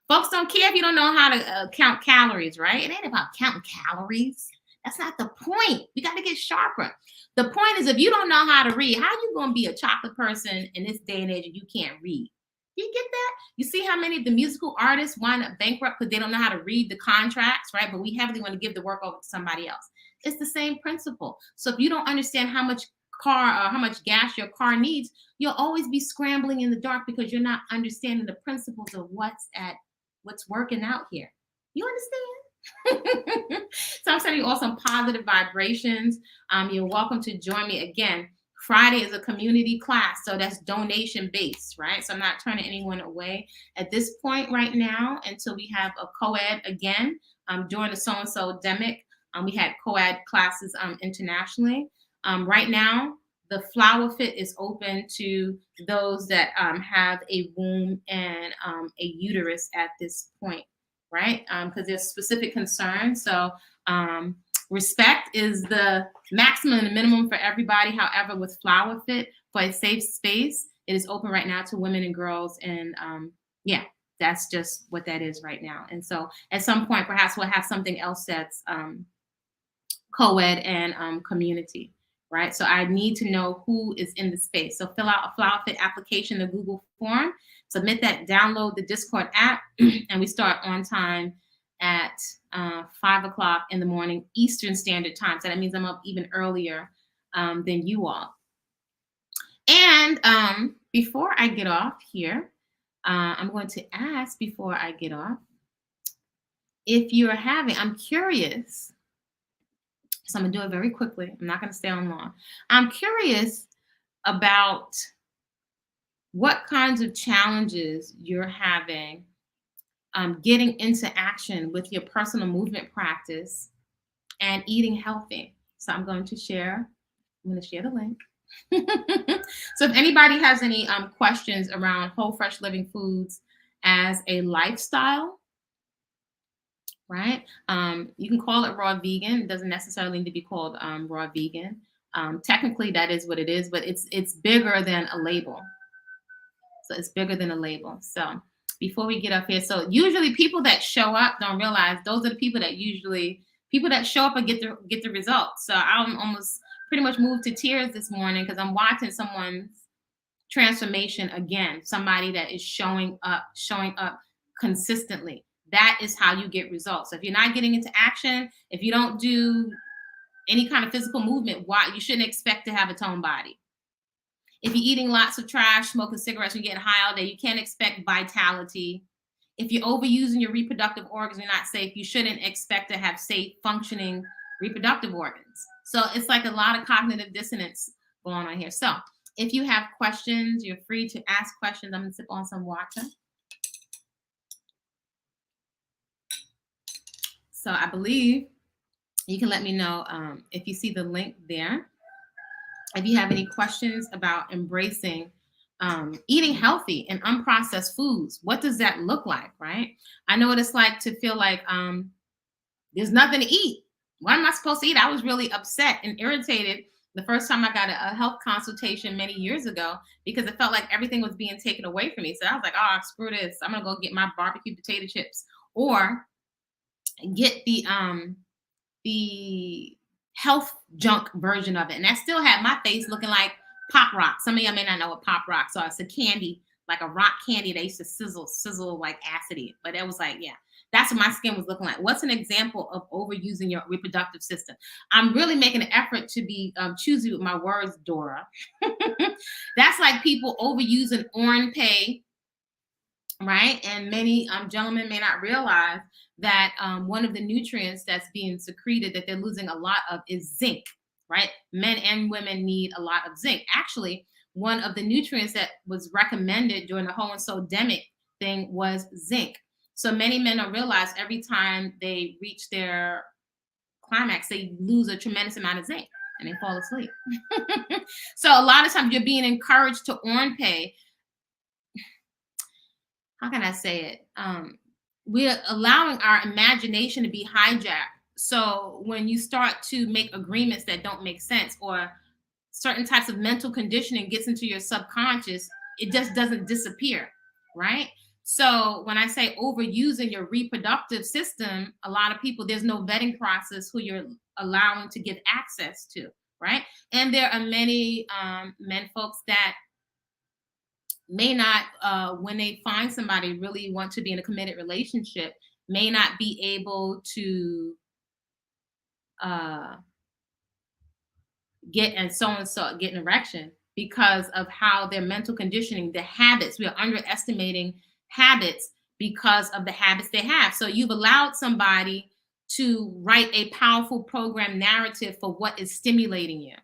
Folks don't care if you don't know how to count calories, right? It ain't about counting calories. That's not the point. We got to get sharper. The point is, if you don't know how to read, how are you going to be a chocolate person in this day and age if you can't read? You get that? You see how many of the musical artists wind up bankrupt because they don't know how to read the contracts, right? But we heavily want to give the work over to somebody else. It's the same principle. So if you don't understand how much gas your car needs, you'll always be scrambling in the dark because you're not understanding the principles of what's working out here. You understand? So I'm sending you all some positive vibrations. You're welcome to join me again. Friday is a community class, so that's donation based, right? So I'm not turning anyone away at this point right now until we have a co-ed again. During the so-and-so demic, we had co-ed classes internationally. Right now, the Flower Fit is open to those that have a womb and a uterus at this point, right? Because there's specific concerns. So respect is the maximum and minimum for everybody. However, with Flower Fit, for a safe space, it is open right now to women and girls. And yeah, that's just what that is right now. And so at some point, perhaps we'll have something else that's co-ed and community, right? So I need to know who is in the space. So fill out a Flower Fit application, the Google form, submit that, download the Discord app, and we start on time at 5 o'clock in the morning Eastern Standard Time. So that means I'm up even earlier than you all. And before I get off here, I'm going to ask before I get off if you're I'm curious. So I'm going to do it very quickly. I'm not going to stay on long. I'm curious about what kinds of challenges you're having getting into action with your personal movement practice and eating healthy. So I'm going to share the link. So if anybody has any questions around whole fresh living foods as a lifestyle, right? You can call it raw vegan. It doesn't necessarily need to be called raw vegan. Technically, that is what it is, but it's bigger than a label. So it's bigger than a label. So before we get up here, so usually people that show up don't realize those are the people that show up and get the results. So I'm almost pretty much moved to tears this morning because I'm watching someone's transformation again. Somebody that is showing up consistently. That is how you get results. So if you're not getting into action, if you don't do any kind of physical movement, you shouldn't expect to have a toned body. If you're eating lots of trash, smoking cigarettes, you're getting high all day, you can't expect vitality. If you're overusing your reproductive organs, you're not safe, you shouldn't expect to have safe, functioning reproductive organs. So it's like a lot of cognitive dissonance going on here. So if you have questions, you're free to ask questions. I'm going to sip on some water. So I believe you can let me know if you see the link there. If you have any questions about embracing eating healthy and unprocessed foods, what does that look like, right? I know what it's like to feel like there's nothing to eat. What am I supposed to eat? I was really upset and irritated the first time I got a health consultation many years ago because it felt like everything was being taken away from me. So I was like, oh, screw this. I'm going to go get my barbecue potato chips or get the health junk version of it. And that still had my face looking like Pop Rock. Some of y'all may not know what Pop Rocks are. It's a candy, like a rock candy. They used to sizzle like acidy. But it was like, yeah, that's what my skin was looking like. What's an example of overusing your reproductive system? I'm really making an effort to be choosy with my words, Dora. That's like people overusing orange pay, right? And many gentlemen may not realize that one of the nutrients that's being secreted that they're losing a lot of is zinc, right? Men and women need a lot of zinc. Actually, one of the nutrients that was recommended during the Hohenzollern thing was zinc. So many men don't realize every time they reach their climax, they lose a tremendous amount of zinc and they fall asleep. So a lot of times you're being encouraged to orange pay. How can I say it? We're allowing our imagination to be hijacked. So when you start to make agreements that don't make sense or certain types of mental conditioning gets into your subconscious, it just doesn't disappear, right? So when I say overusing your reproductive system, a lot of people, there's no vetting process who you're allowing to give access to, right? And there are many men folks that may not, when they find somebody really want to be in a committed relationship, may not be able to get an erection because of how their mental conditioning, the habits, we are underestimating habits because of the habits they have. So you've allowed somebody to write a powerful program narrative for what is stimulating you.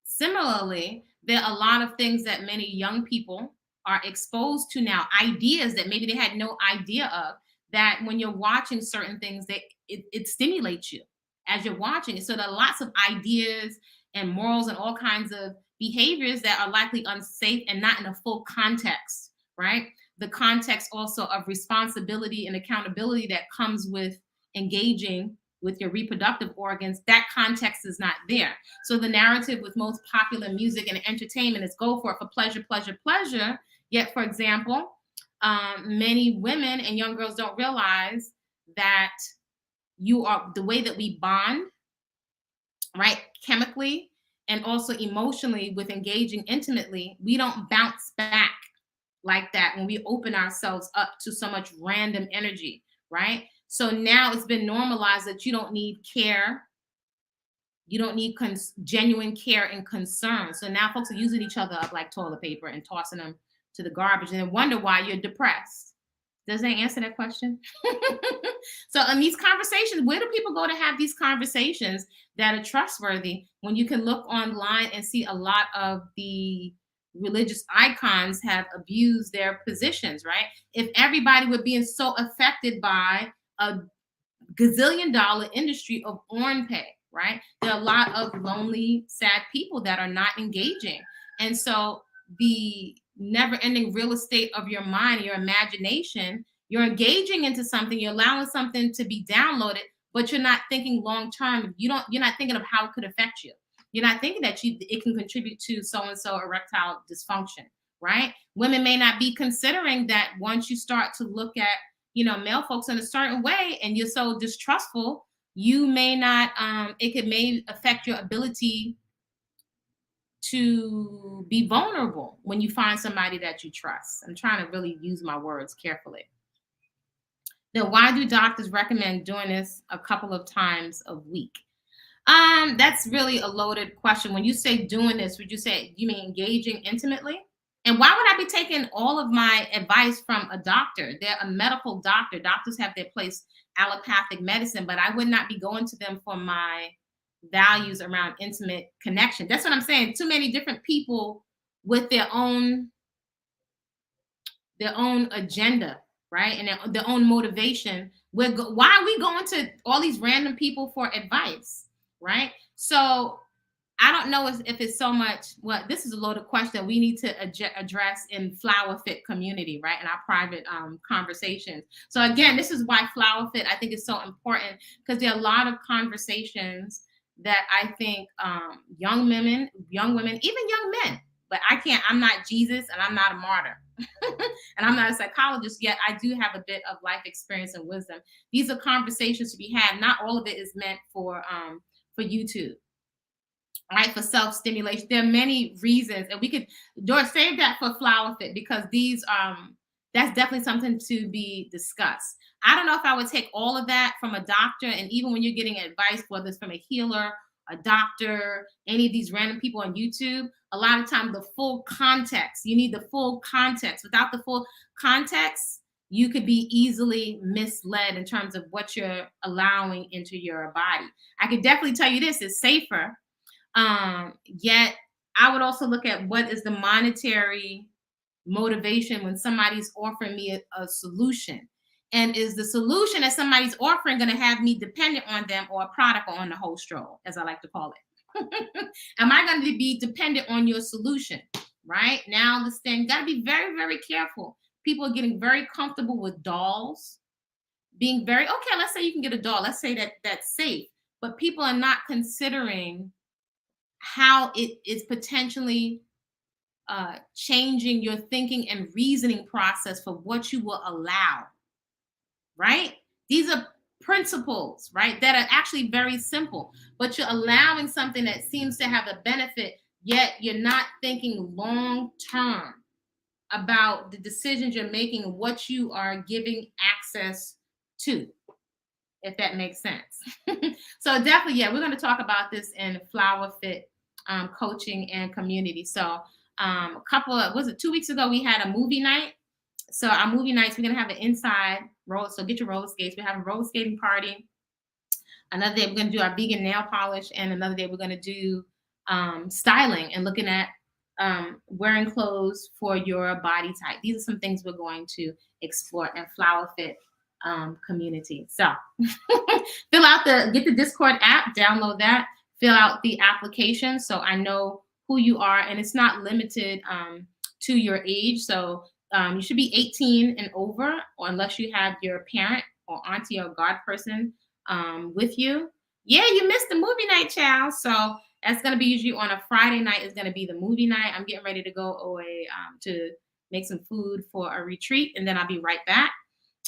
Similarly, there are a lot of things that many young people are exposed to now, ideas that maybe they had no idea of, that when you're watching certain things, that it stimulates you as you're watching it. So there are lots of ideas and morals and all kinds of behaviors that are likely unsafe and not in a full context, right? The context also of responsibility and accountability that comes with engaging with your reproductive organs, that context is not there. So the narrative with most popular music and entertainment is go for it for pleasure, pleasure, pleasure. Yet, for example, many women and young girls don't realize that the way that we bond, right, chemically and also emotionally with engaging intimately, we don't bounce back like that when we open ourselves up to so much random energy, right? So now it's been normalized that you don't need care. You don't need genuine care and concern. So now folks are using each other up like toilet paper and tossing them to the garbage and then wonder why you're depressed. Does that answer that question? So in these conversations, where do people go to have these conversations that are trustworthy when you can look online and see a lot of the religious icons have abused their positions, right? If everybody were being so affected by a gazillion-dollar industry of on pay, right? There are a lot of lonely, sad people that are not engaging. And so the never-ending real estate of your mind, your imagination, you're engaging into something, you're allowing something to be downloaded, but you're not thinking long-term. You're not thinking of how it could affect you. You're not thinking that it can contribute to so-and-so erectile dysfunction, right? Women may not be considering that once you start to look at male folks in a certain way and you're so distrustful, you may not, may affect your ability to be vulnerable when you find somebody that you trust. I'm trying to really use my words carefully. Then why do doctors recommend doing this a couple of times a week? That's really a loaded question. When you say doing this, you mean engaging intimately? And why would I be taking all of my advice from a doctor? They're a medical doctor. Doctors have their place, allopathic medicine, but I would not be going to them for my values around intimate connection. That's what I'm saying. Too many different people with their own agenda, right? And their own motivation. Why are we going to all these random people for advice, right? So I don't know if it's so much, this is a loaded question we need to address in Flower Fit community, right? In our private conversations. So again, this is why Flower Fit, I think, is so important, because there are a lot of conversations that I think young women, even young men, but I'm not Jesus and I'm not a martyr. And I'm not a psychologist, yet I do have a bit of life experience and wisdom. These are conversations to be had. Not all of it is meant for YouTube. Right, for self-stimulation. There are many reasons, and we could save that for Flower Fit, because that's definitely something to be discussed. I don't know if I would take all of that from a doctor, and even when you're getting advice, whether it's from a healer, a doctor, any of these random people on YouTube, a lot of times the full context, you need the full context. Without the full context, you could be easily misled in terms of what you're allowing into your body. I could definitely tell you this is safer. Yet I would also look at what is the monetary motivation when somebody's offering me a solution. And is the solution that somebody's offering going to have me dependent on them, or a product, or on the whole stroll, as I like to call it? Am I going to be dependent on your solution? Right now, this thing got to be very, very careful. People are getting very comfortable with dolls, being very, okay, let's say you can get a doll. Let's say that that's safe, but people are not considering how it is potentially changing your thinking and reasoning process for what you will allow, right? These are principles, right, that are actually very simple, but you're allowing something that seems to have a benefit, yet you're not thinking long term about the decisions you're making and what you are giving access to, if that makes sense. So definitely, yeah, we're going to talk about this in Flower Fit coaching and community. So a couple of, 2 weeks ago, we had a movie night. So our movie nights, we're going to have an inside roller. So get your roller skates. We have a roller skating party. Another day, we're going to do our vegan nail polish. And another day, we're going to do styling and looking at wearing clothes for your body type. These are some things we're going to explore in Flower Fit community. So get the Discord app, download that, fill out the application so I know who you are, and it's not limited to your age. So you should be 18 and over, or unless you have your parent or auntie or god person with you. Yeah, you missed the movie night, child. So that's going to be usually on a Friday night is going to be the movie night. I'm getting ready to go away to make some food for a retreat, and then I'll be right back.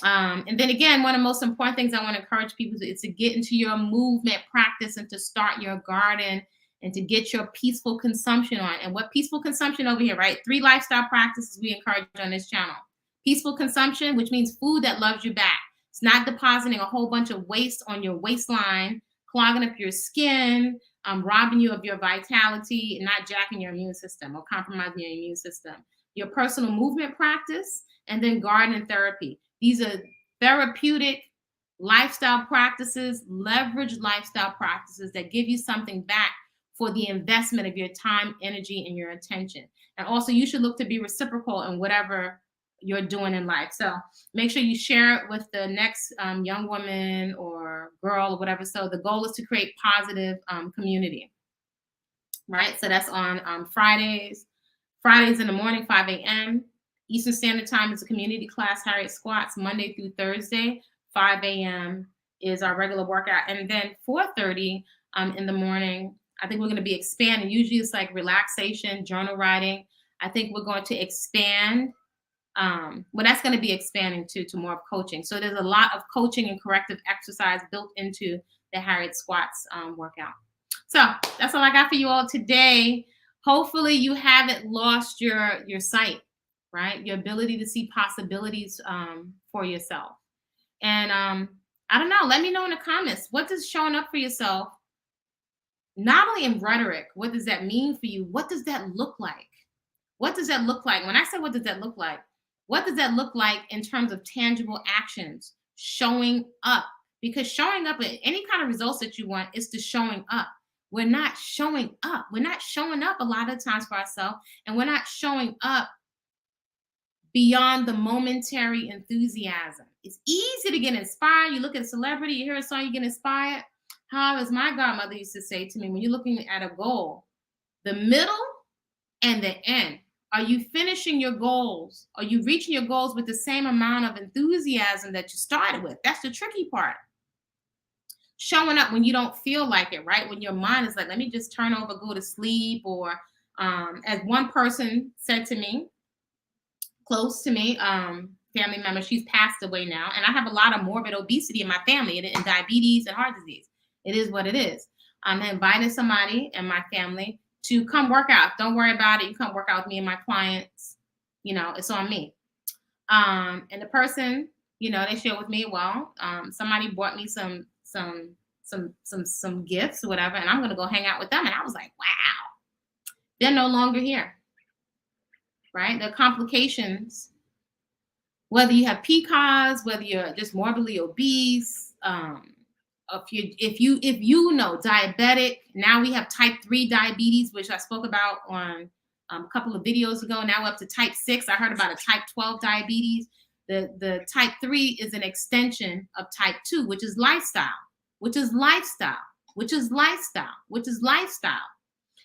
And then again, one of the most important things I want to encourage people is to get into your movement practice and to start your garden and to get your peaceful consumption on. And what peaceful consumption over here, right? 3 lifestyle practices we encourage on this channel. Peaceful consumption, which means food that loves you back. It's not depositing a whole bunch of waste on your waistline, clogging up your skin, robbing you of your vitality, and not jacking your immune system or compromising your immune system. Your personal movement practice, and then garden therapy. These are therapeutic lifestyle practices, leverage lifestyle practices that give you something back for the investment of your time, energy, and your attention. And also, you should look to be reciprocal in whatever you're doing in life. So make sure you share it with the next young woman or girl or whatever. So the goal is to create positive community, right? So that's on Fridays. Fridays in the morning, 5 a.m. Eastern Standard Time is a community class, Harriet Squats, Monday through Thursday. 5 a.m. is our regular workout. And then 4:30 in the morning, I think we're going to be expanding. Usually it's like relaxation, journal writing. I think we're going to expand. Well, that's going to be expanding to more of coaching. So there's a lot of coaching and corrective exercise built into the Harriet Squats workout. So that's all I got for you all today. Hopefully you haven't lost your sight, right? Your ability to see possibilities for yourself. And I don't know, let me know in the comments, what does showing up for yourself, not only in rhetoric, what does that mean for you? What does that look like? What does that look like? When I say what does that look like, what does that look like in terms of tangible actions, showing up? Because showing up at any kind of results that you want is to showing up. We're not showing up. We're not showing up a lot of times for ourselves, and we're not showing up beyond the momentary enthusiasm. It's easy to get inspired. You look at a celebrity, you hear a song, you get inspired. How, as my godmother used to say to me, when you're looking at a goal, the middle and the end. Are you finishing your goals? Are you reaching your goals with the same amount of enthusiasm that you started with? That's the tricky part. Showing up when you don't feel like it, right? When your mind is like, let me just turn over, go to sleep. Or as one person said to me, close to me, family member, she's passed away now. And I have a lot of morbid obesity in my family and diabetes and heart disease. It is what it is. I invited somebody in my family to come work out. Don't worry about it. You come work out with me and my clients. You know, it's on me. And the person, you know, they shared with me, well, somebody bought me some gifts or whatever, and I'm gonna go hang out with them. And I was like, wow, they're no longer here. Right? The complications, whether you have PCOS, whether you're just morbidly obese, if you know diabetic, now we have type 3 diabetes, which I spoke about on a couple of videos ago. Now we're up to type 6. I heard about a type 12 diabetes. The type 3 is an extension of type 2, which is lifestyle, which is lifestyle, which is lifestyle, which is lifestyle.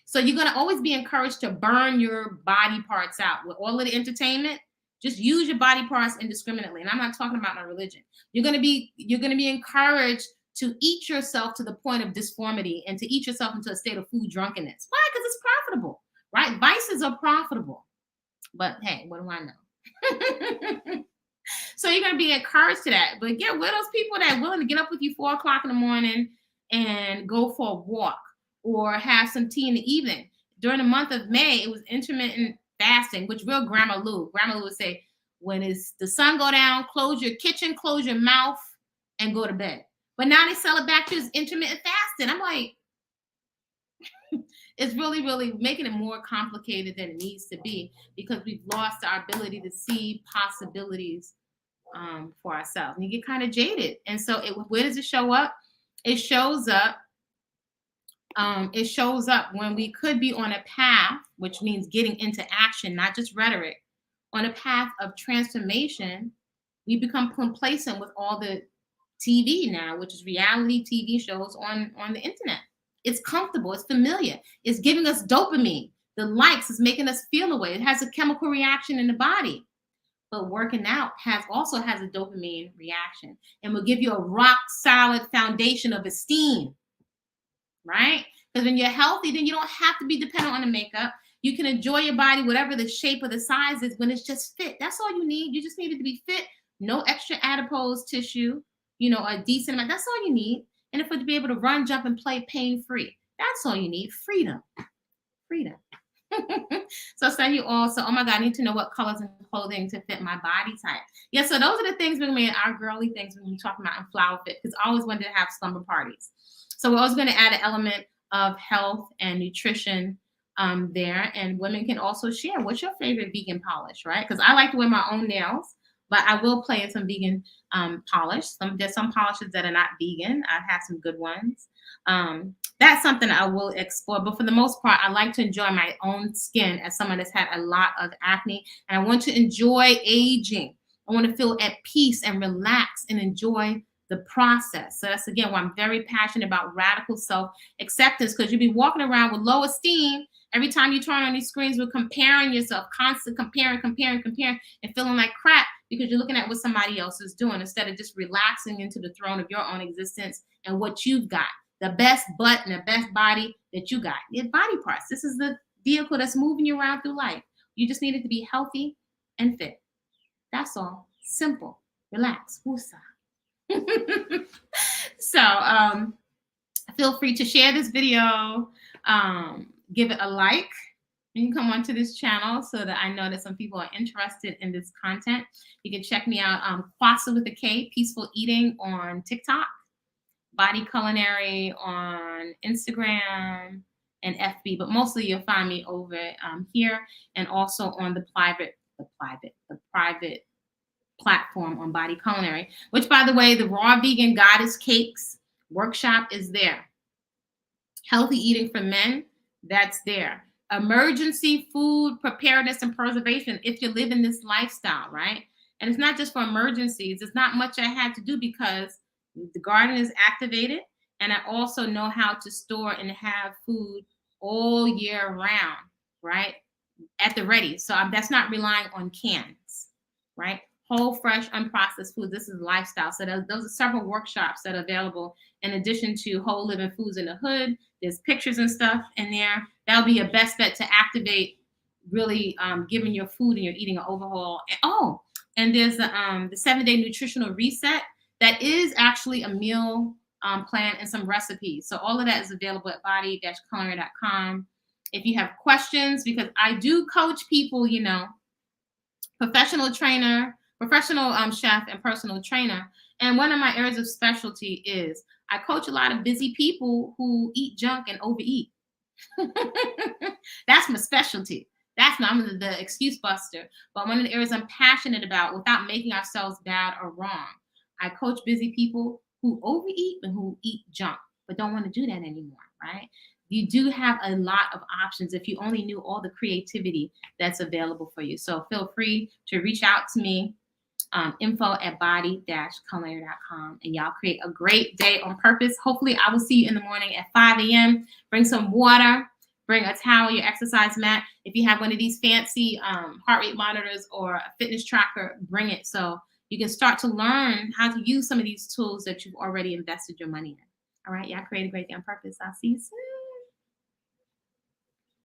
So you're going to always be encouraged to burn your body parts out with all of the entertainment. Just use your body parts indiscriminately. And I'm not talking about my religion. You're going to be encouraged to eat yourself to the point of disformity and to eat yourself into a state of food drunkenness. Why? Because it's profitable, right? Vices are profitable. But hey, what do I know? So you're going to be encouraged to that. But get with those people that are willing to get up with you 4 o'clock in the morning and go for a walk or have some tea in the evening. During the month of May, it was intermittent fasting, which real Grandma Lou would say, when the sun go down, close your kitchen, close your mouth, and go to bed. But now they sell it back to as intermittent fasting. I'm like, it's really, really making it more complicated than it needs to be, because we've lost our ability to see possibilities for ourselves. And you get kind of jaded. And so where does it show up? It shows up when we could be on a path, which means getting into action, not just rhetoric, on a path of transformation. We become complacent with all the TV now, which is reality TV shows on the internet. It's comfortable. It's familiar. It's giving us dopamine. The likes is making us feel away. It has a chemical reaction in the body. But working out also has a dopamine reaction and will give you a rock solid foundation of esteem, right? Because when you're healthy, then you don't have to be dependent on the makeup. You can enjoy your body, whatever the shape or the size is, when it's just fit. That's all you need. You just need it to be fit. No extra adipose tissue, a decent amount. That's all you need. And if to be able to run, jump, and play pain-free. That's all you need. Freedom. Freedom. So send you all. So, oh my God, I need to know what colors and clothing to fit my body type. Yeah, so those are the things we're gonna make our girly things we're gonna be talking about in Flower Fit, because I always wanted to have slumber parties. So we're always gonna add an element of health and nutrition there. And women can also share what's your favorite vegan polish, right? Because I like to wear my own nails, but I will play in some vegan polish. There's some polishes that are not vegan. I've had some good ones. That's something I will explore. But for the most part, I like to enjoy my own skin as someone that's had a lot of acne. And I want to enjoy aging. I want to feel at peace and relax and enjoy the process. So that's again why I'm very passionate about radical self-acceptance, because you'll be walking around with low esteem every time you turn on these screens with comparing yourself, constant comparing, and feeling like crap because you're looking at what somebody else is doing instead of just relaxing into the throne of your own existence and what you've got. The best butt and the best body that you got. Your body parts. This is the vehicle that's moving you around through life. You just need it to be healthy and fit. That's all. Simple. Relax. Woosah. So feel free to share this video. Give it a like. And you come onto this channel so that I know that some people are interested in this content. You can check me out, Kwasa with a K, Peaceful Eating on TikTok. Body-Culinary on Instagram and FB, but mostly you'll find me over here and also on the private platform on Body-Culinary, which, by the way, the Raw Vegan Goddess Cakes workshop is there. Healthy Eating for Men, that's there. Emergency food preparedness and preservation if you live in this lifestyle, right? And it's not just for emergencies. It's not much I had to do because the garden is activated, and I also know how to store and have food all year round, right? At the ready. So that's not relying on cans, right? Whole, fresh, unprocessed food. This is lifestyle. So those are several workshops that are available in addition to Whole Living Foods in the Hood. There's pictures and stuff in there. That'll be your best bet to activate really giving your food and your eating an overhaul. And there's the 7-day nutritional reset. That is actually a meal plan and some recipes. So all of that is available at body-culinary.com. If you have questions, because I do coach people, you know, professional trainer, professional chef, and personal trainer. And one of my areas of specialty is I coach a lot of busy people who eat junk and overeat. That's my specialty. I'm the excuse buster. But one of the areas I'm passionate about without making ourselves bad or wrong. I coach busy people who overeat and who eat junk, but don't want to do that anymore, right? You do have a lot of options if you only knew all the creativity that's available for you. So feel free to reach out to me, info@body-culinary.com, and y'all create a great day on purpose. Hopefully I will see you in the morning at 5 a.m. Bring some water, bring a towel, your exercise mat. If you have one of these fancy heart rate monitors or a fitness tracker, bring it. So you can start to learn how to use some of these tools that you've already invested your money in. All right, y'all create a great day on purpose. I'll see you soon.